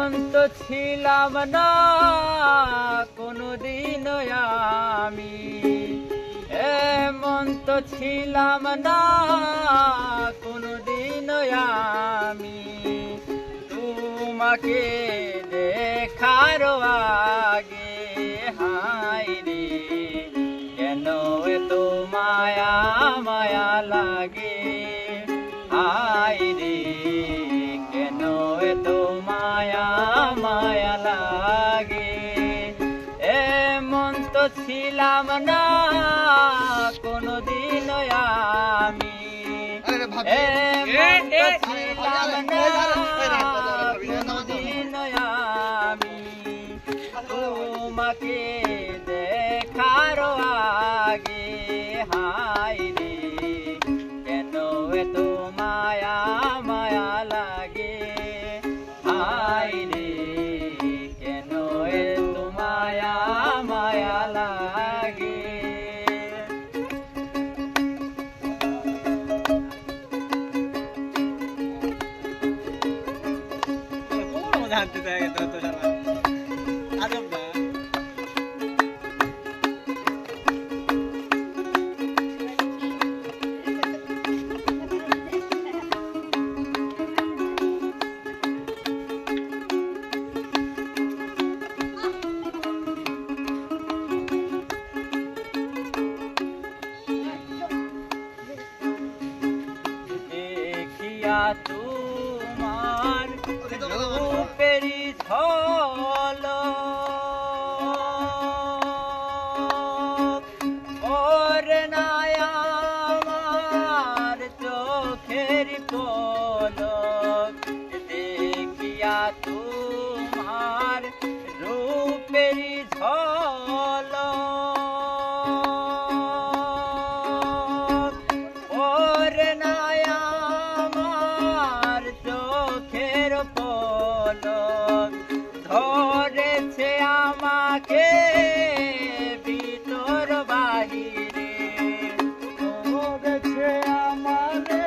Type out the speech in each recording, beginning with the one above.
এমন তো ছিলাম না কোনদিন আমি, এমন তো ছিলাম না কোনদিন আমি। তোমাকে দেখার আগে হায় রে কেন এত মায়া মায়া লাগে, হায় রে কেন এত মায়া মায়া লাগে। এমন তো ছিলাম না কোনদিন আমি, এমন তো ছিলাম না কোনদিন আমি। তোমাকে দেখার আগে হায় রে কেন এত মায়া মায়া লাগে, হায় রে কেন এত মায়া মায়া লাগে। জানতে চাই তো শালা আজব না। দেখিয়া তোমার রূপেরি ঝলক ওরে না আমার চোখের পলক। দেখিয়া তোমার রূপেরি ঝলক ওরে না আমার চোখের পলক। ধরেছে আমাকে ভিতর বাহিরে, ধরেছে আমাকে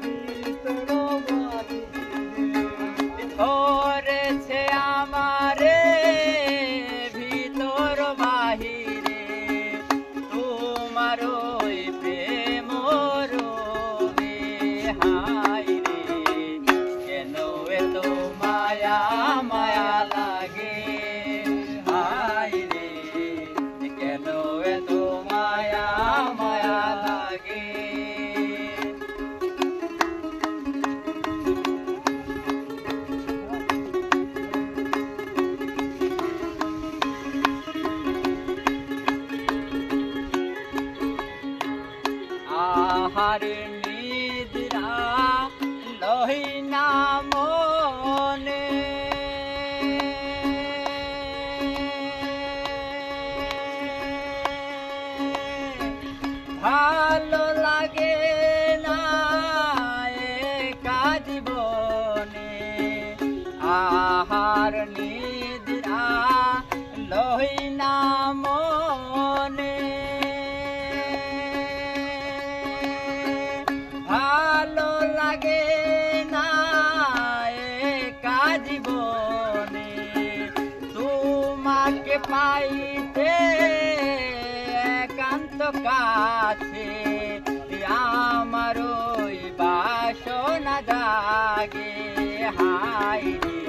ভিতর বাহিরে, ধরেছে আমারে ভিতর বাহিরে। তোমার ওই প্রেম রবে হায় রে কেন এত মায়া মায়া লাগে, হায় রে কেন এত মায়া মায়া লাগে। আহারে নিদ্রা লহি না মনে, ভালো লাগে না একা জীবনে। আহার নিদ্রা লহি না মনে, ভালো লাগে না একা জীবনে। তোমাকে পাইতে একান্ত কাছে আমার ওই বাসনা জাগে, হায় রে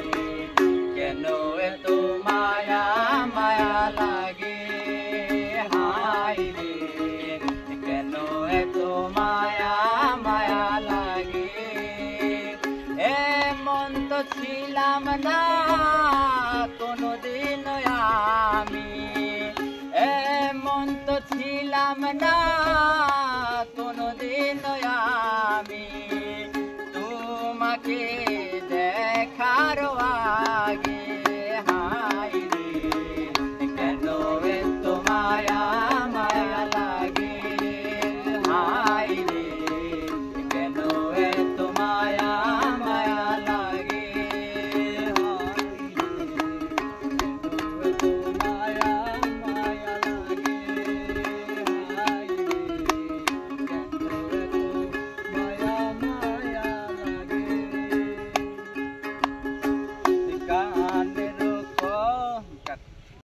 কেন এত মায়া মায়া লাগে, হায় রে কেন এত মায়া মায়া লাগে। এমন তো ছিলাম না কোনদিন আমি, এমন তো ছিলাম না কোনদিন আমি।